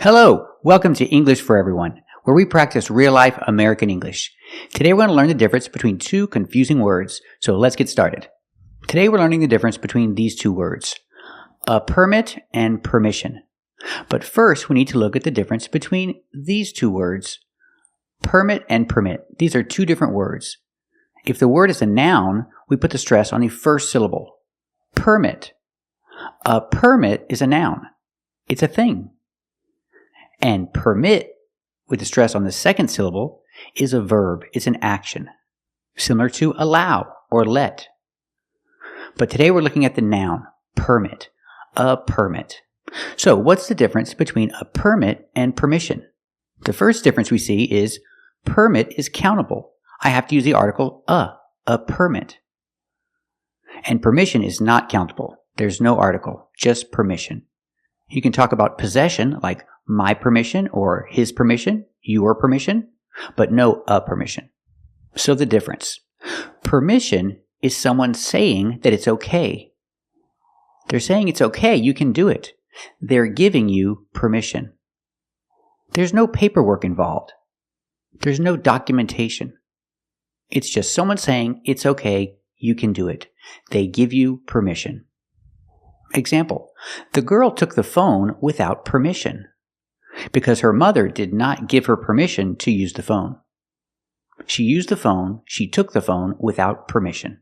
Hello, welcome to English for Everyone, where we practice real-life American English. Today we're going to learn the difference between two confusing words, so let's get started. Today we're learning the difference between these two words, a permit and permission. But first we need to look at the difference between these two words, permit and permit. These are two different words. If the word is a noun, we put the stress on the first syllable, permit. A permit is a noun. It's a thing. And permit, with the stress on the second syllable, is a verb. It's an action, similar to allow or let. But today we're looking at the noun, permit, a permit. So what's the difference between a permit and permission? The first difference we see is permit is countable. I have to use the article a permit. And permission is not countable. There's no article, just permission. You can talk about possession like my permission or his permission, your permission, but no a permission. So the difference. Permission is someone saying that it's okay. They're saying it's okay, you can do it. They're giving you permission. There's no paperwork involved. There's no documentation. It's just someone saying it's okay, you can do it. They give you permission. Example, the girl took the phone without permission because her mother did not give her permission to use the phone. She used the phone, she took the phone without permission.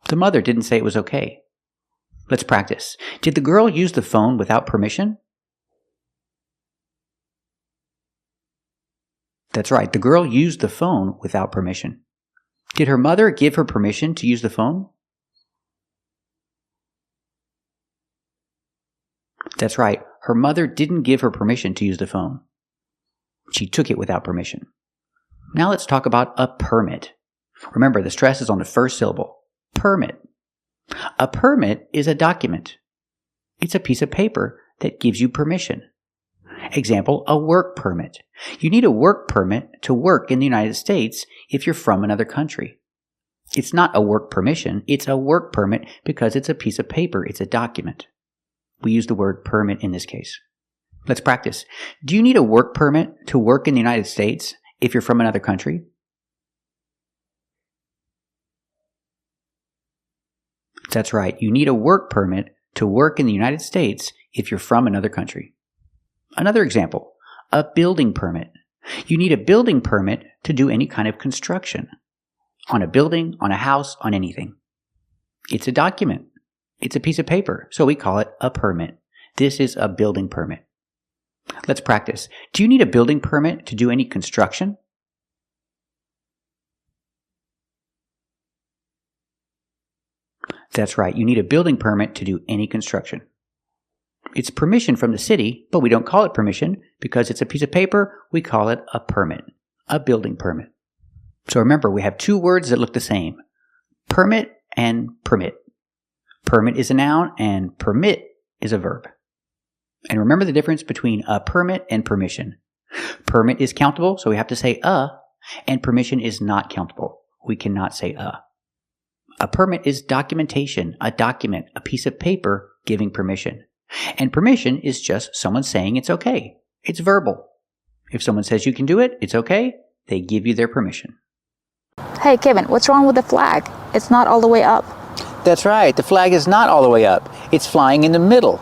The mother didn't say it was okay. Let's practice. Did the girl use the phone without permission? That's right, the girl used the phone without permission. Did her mother give her permission to use the phone? That's right, her mother didn't give her permission to use the phone. She took it without permission. Now let's talk about a permit. Remember, the stress is on the first syllable. Permit. A permit is a document. It's a piece of paper that gives you permission. Example, a work permit. You need a work permit to work in the United States if you're from another country. It's not a work permission, it's a work permit because it's a piece of paper, it's a document. We use the word permit in this case. Let's practice. Do you need a work permit to work in the United States if you're from another country? That's right. You need a work permit to work in the United States if you're from another country. Another example, a building permit. You need a building permit to do any kind of construction. On a building, on a house, on anything. It's a document. It's a piece of paper, so we call it a permit. This is a building permit. Let's practice. Do you need a building permit to do any construction? That's right, you need a building permit to do any construction. It's permission from the city, but we don't call it permission because it's a piece of paper. We call it a permit, a building permit. So remember, we have two words that look the same, permit and permit. Permit is a noun and permit is a verb. And remember the difference between a permit and permission. Permit is countable, so we have to say and permission is not countable. We cannot say a. A permit is documentation, a document, a piece of paper giving permission. And permission is just someone saying it's okay. It's verbal. If someone says you can do it, it's okay, they give you their permission. Hey Kevin, what's wrong with the flag? It's not all the way up. That's right, the flag is not all the way up. It's flying in the middle.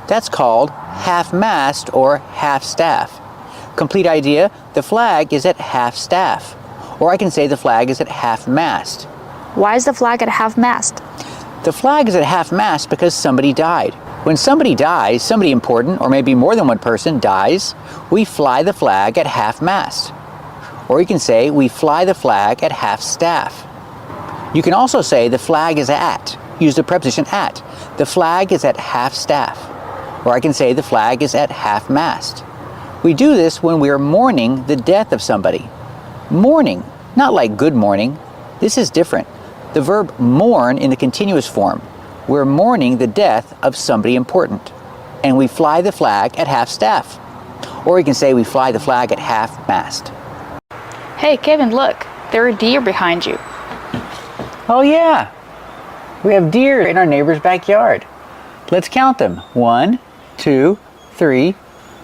That's called half-mast or half-staff. Complete idea, the flag is at half-staff. Or I can say the flag is at half-mast. Why is the flag at half-mast? The flag is at half-mast because somebody died. When somebody dies, somebody important, or maybe more than one person dies, we fly the flag at half-mast. Or you can say we fly the flag at half-staff. You can also say the flag is at. Use the preposition at. The flag is at half-staff. Or I can say the flag is at half-mast. We do this when we are mourning the death of somebody. Mourning, not like good morning. This is different. The verb mourn in the continuous form. We're mourning the death of somebody important. And we fly the flag at half-staff. Or you can say we fly the flag at half-mast. Hey Kevin, look, there are deer behind you. Oh yeah, we have deer in our neighbor's backyard. Let's count them. 1, 2, 3,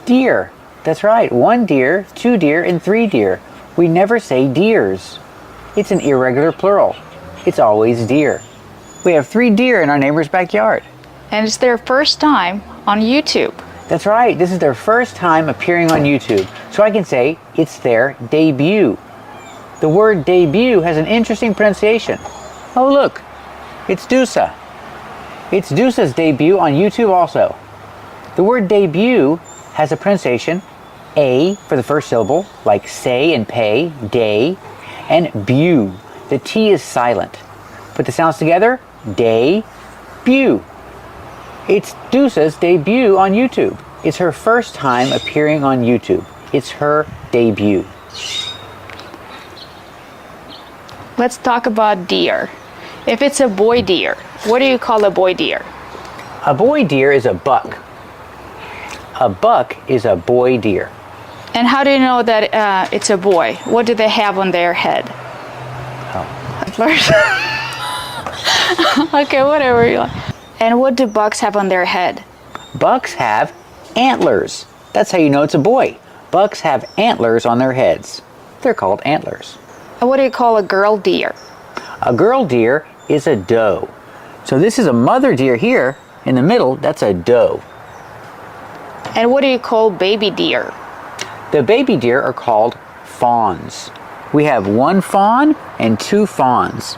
Deer. That's right. 1 deer, 2 deer, and 3 deer. We never say deers. It's an irregular plural. It's always deer. We have 3 deer in our neighbor's backyard. And it's their first time on YouTube. That's right. This is their first time appearing on YouTube. So I can say it's their debut. The word debut has an interesting pronunciation. Oh, look. It's Dusa. It's Dusa's debut on YouTube also. The word debut has a pronunciation A for the first syllable, like say and pay, day, and bew. The T is silent. Put the sounds together, day-bew. It's Dusa's debut on YouTube. It's her first time appearing on YouTube. It's her debut. Let's talk about deer. If it's a boy deer, what do you call a boy deer? A boy deer is a buck. A buck is a boy deer. And how do you know that it's a boy? What do they have on their head? Antlers. Okay, whatever you want. And what do bucks have on their head? Bucks have antlers. That's how you know it's a boy. Bucks have antlers on their heads. They're called antlers. And what do you call a girl deer? A girl deer is a doe. So this is a mother deer here. In the middle, that's a doe. And what do you call baby deer? The baby deer are called fawns. We have 1 fawn and 2 fawns.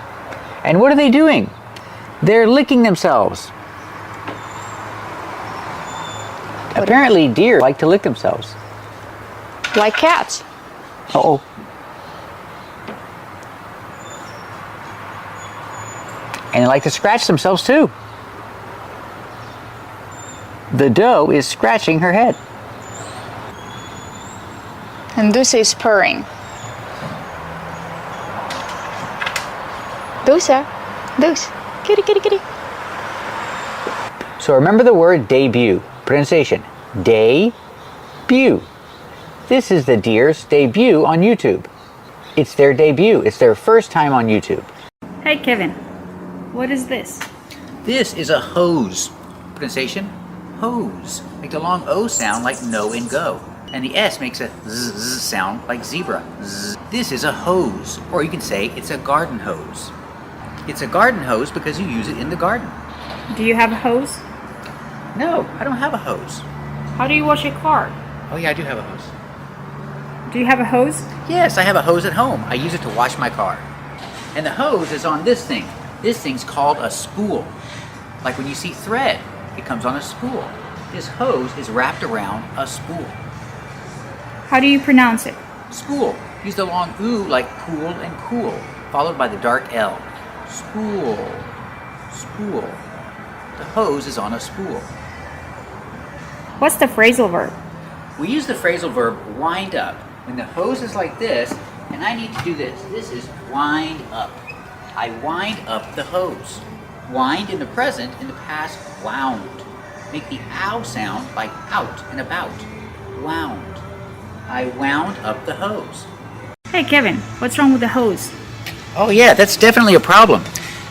And what are they doing? They're licking themselves. Apparently deer like to lick themselves. Like cats. Uh-oh. And they like to scratch themselves too. The doe is scratching her head. And Dusa is purring. Dusa, Dusa, kitty, kitty, kitty. So remember the word debut. Pronunciation, debut. This is the deer's debut on YouTube. It's their debut. It's their first time on YouTube. Hey Kevin, what is this? This is a hose. Pronunciation, hose. Make the long O sound like no and go. And the S makes a Z sound like zebra. Z. This is a hose, or you can say it's a garden hose. It's a garden hose because you use it in the garden. Do you have a hose? No, I don't have a hose. How do you wash your car? Oh yeah, I do have a hose. Do you have a hose? Yes, I have a hose at home. I use it to wash my car. And the hose is on this thing. This thing's called a spool. Like when you see thread, it comes on a spool. This hose is wrapped around a spool. How do you pronounce it? Spool. Use the long oo like pool and cool, followed by the dark L. Spool. Spool. The hose is on a spool. What's the phrasal verb? We use the phrasal verb wind up. When the hose is like this, and I need to do this. This is wind up. I wind up the hose. Wind in the present, in the past, wound. Make the ow sound like out and about. Wound. I wound up the hose. Hey Kevin, what's wrong with the hose? Oh yeah, that's definitely a problem.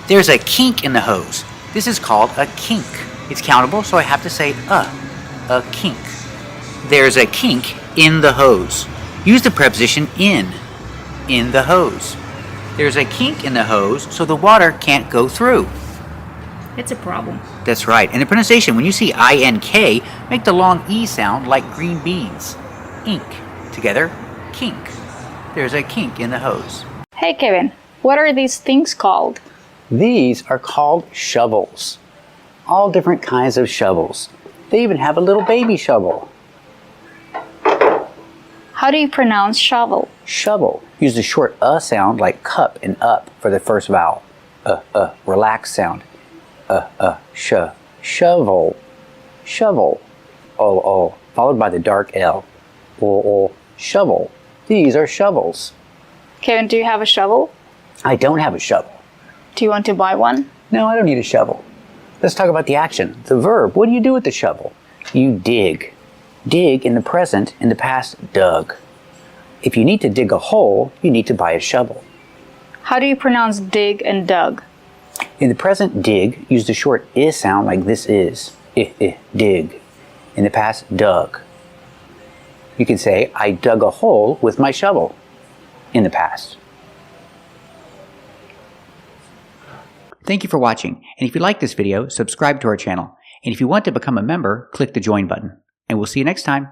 There's a kink in the hose. This is called a kink. It's countable, so I have to say a kink. There's a kink in the hose. Use the preposition in the hose. There's a kink in the hose, so the water can't go through. It's a problem. That's right. And the pronunciation, when you see I-N-K, make the long E sound like green beans. Ink. Together, kink. There's a kink in the hose. Hey Kevin, what are these things called? These are called shovels. All different kinds of shovels. They even have a little baby shovel. How do you pronounce shovel? Shovel. Use the short sound like cup and up for the first vowel. Relaxed sound. Shovel. Shovel. O. Followed by the dark L. O. Shovel. These are shovels. Kevin, do you have a shovel? I don't have a shovel. Do you want to buy one? No, I don't need a shovel. Let's talk about the action. The verb. What do you do with the shovel? You dig. Dig in the present, in the past, dug. If you need to dig a hole, you need to buy a shovel. How do you pronounce dig and dug? In the present, dig, use the short I sound like this is. Dig. In the past, dug. You can say, I dug a hole with my shovel in the past. Thank you for watching, and if you like this video, subscribe to our channel. And if you want to become a member, click the join button. And we'll see you next time.